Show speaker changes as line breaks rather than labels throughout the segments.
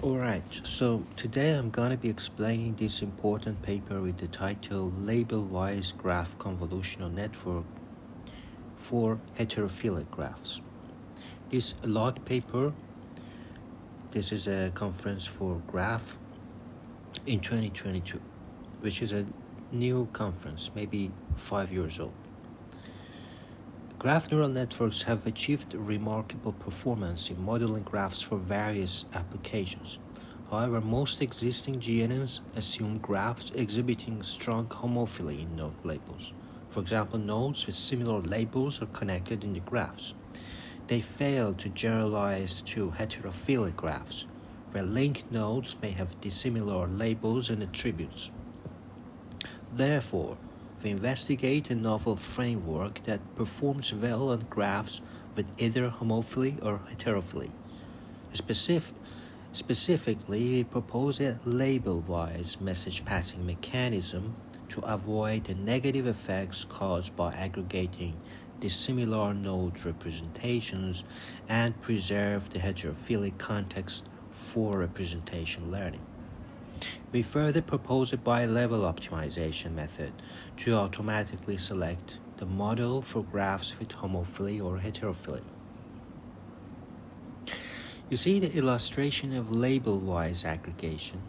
Alright, so today I'm going to be explaining this important paper with the title Label-Wise Graph Convolutional Network for Heterophilic Graphs. This log paper, this is a conference for graph in 2022, which is a new conference, maybe 5 years old. Graph neural networks have achieved remarkable performance in modeling graphs for various applications. However, most existing GNNs assume graphs exhibiting strong homophily in node labels. For example, nodes with similar labels are connected in the graphs. They fail to generalize to heterophilic graphs, where linked nodes may have dissimilar labels and attributes. Therefore, we investigate a novel framework that performs well on graphs with either homophily or heterophily. Specifically, we propose a label-wise message passing mechanism to avoid the negative effects caused by aggregating dissimilar node representations and preserve the heterophilic context for representation learning. We further propose a bi-level optimization method to automatically select the model for graphs with homophily or heterophily. You see the illustration of label-wise aggregation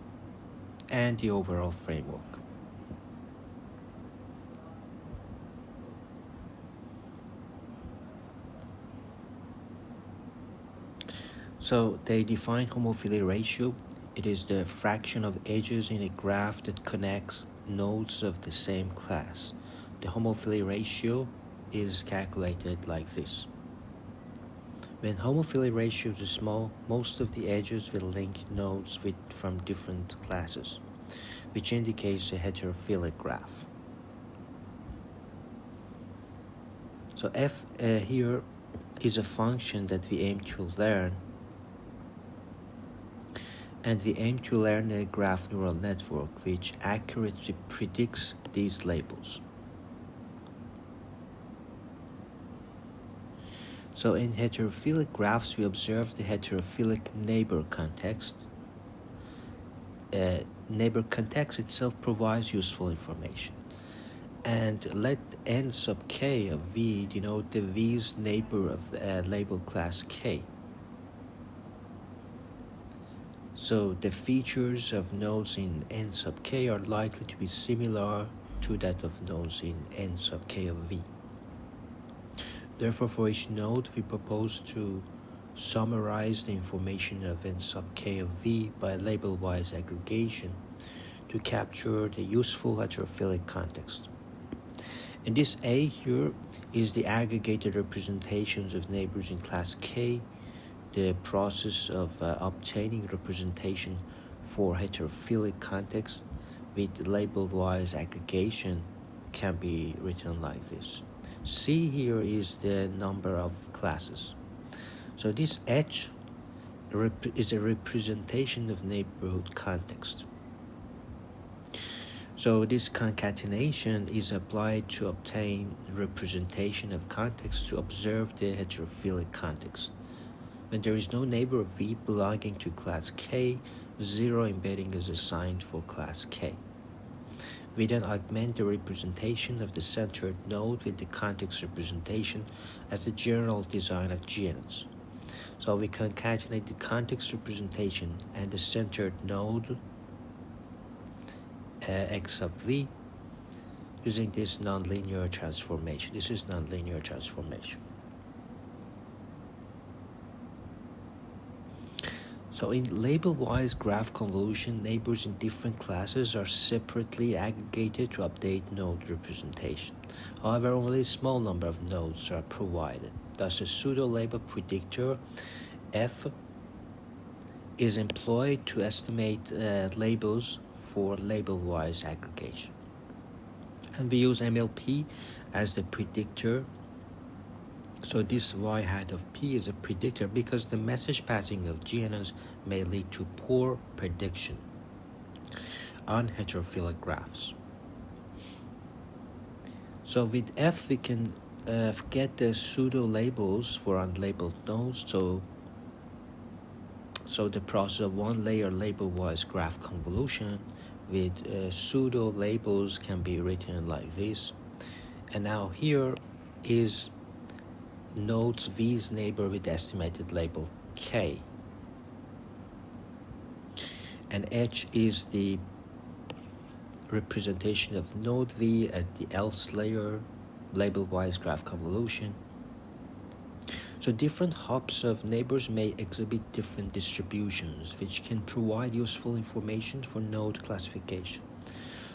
and the overall framework. So they define homophily ratio. It is the fraction of edges in a graph that connects nodes of the same class. The homophily ratio is calculated like this. When homophily ratio is small, most of the edges will link nodes from different classes, which indicates a heterophilic graph. So f here is a function that we aim to learn, and we aim to learn a graph neural network which accurately predicts these labels. So in heterophilic graphs, we observe the heterophilic neighbor context. Neighbor context itself provides useful information. And let n sub k of v denote the v's neighbor of label class k. So the features of nodes in n sub k are likely to be similar to that of nodes in n sub k of v. Therefore, for each node, we propose to summarize the information of n sub k of v by label-wise aggregation to capture the useful heterophilic context. And this A here is the aggregated representations of neighbors in class K. The process of obtaining representation for heterophilic context with label-wise aggregation can be written like this. C here is the number of classes. So this H is a representation of neighborhood context. So this concatenation is applied to obtain representation of context to observe the heterophilic context. When there is no neighbor of V belonging to class K, 0 embedding is assigned for class K. We then augment the representation of the centered node with the context representation as the general design of GNNs. So we concatenate the context representation and the centered node x sub v using this nonlinear transformation. This is nonlinear transformation. So in label-wise graph convolution, neighbors in different classes are separately aggregated to update node representation. However, only a small number of nodes are provided. Thus, a pseudo-label predictor f is employed to estimate labels for label-wise aggregation. And we use MLP as the predictor. So this y hat of p is a predictor because the message passing of GNNs may lead to poor prediction on heterophilic graphs. So with f we can get the pseudo labels for unlabeled nodes. So the process of one-layer label-wise graph convolution with pseudo labels can be written like this. And now here is nodes V's neighbor with estimated label K. And H is the representation of node V at the else layer, label-wise graph convolution. So different hops of neighbors may exhibit different distributions, which can provide useful information for node classification.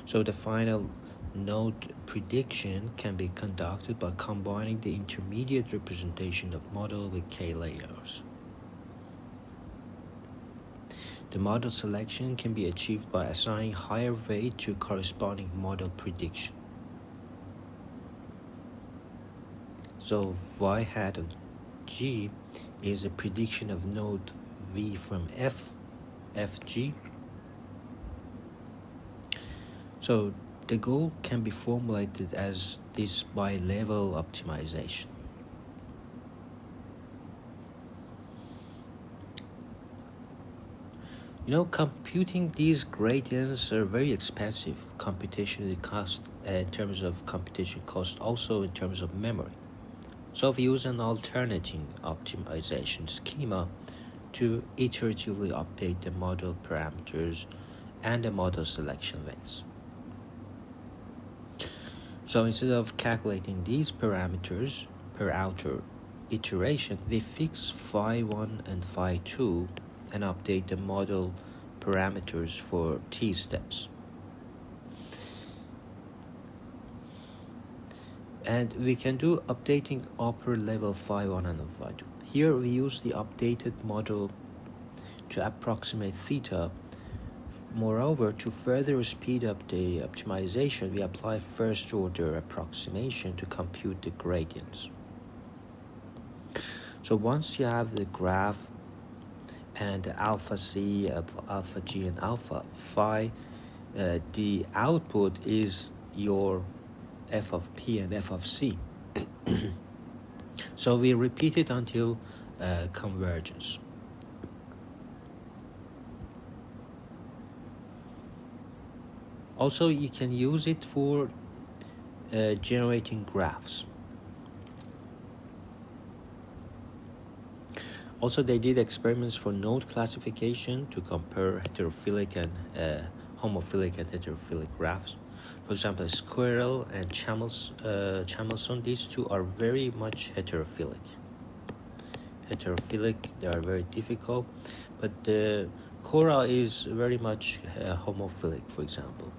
So the final node prediction can be conducted by combining the intermediate representation of model with K layers. The model selection can be achieved by assigning higher weight to corresponding model prediction. So y hat of G is a prediction of node V from Fg. So the goal can be formulated as this by level optimization. Computing these gradients are very expensive computationally cost in terms of computation cost, also in terms of memory. So we use an alternating optimization schema to iteratively update the model parameters and the model selection weights. So instead of calculating these parameters per outer iteration, we fix phi1 and phi2 and update the model parameters for t steps. And we can do updating upper level phi1 and phi2. Here we use the updated model to approximate theta. Moreover, to further speed up the optimization, we apply first order approximation to compute the gradients. So once you have the graph and alpha C, alpha G, and alpha phi, the output is your f of P and f of C. So we repeat it until convergence. Also, you can use it for generating graphs. Also, they did experiments for node classification to compare heterophilic and homophilic and heterophilic graphs. For example, squirrel and chamelson, these two are very much heterophilic. They are very difficult, but the coral is very much homophilic, for example.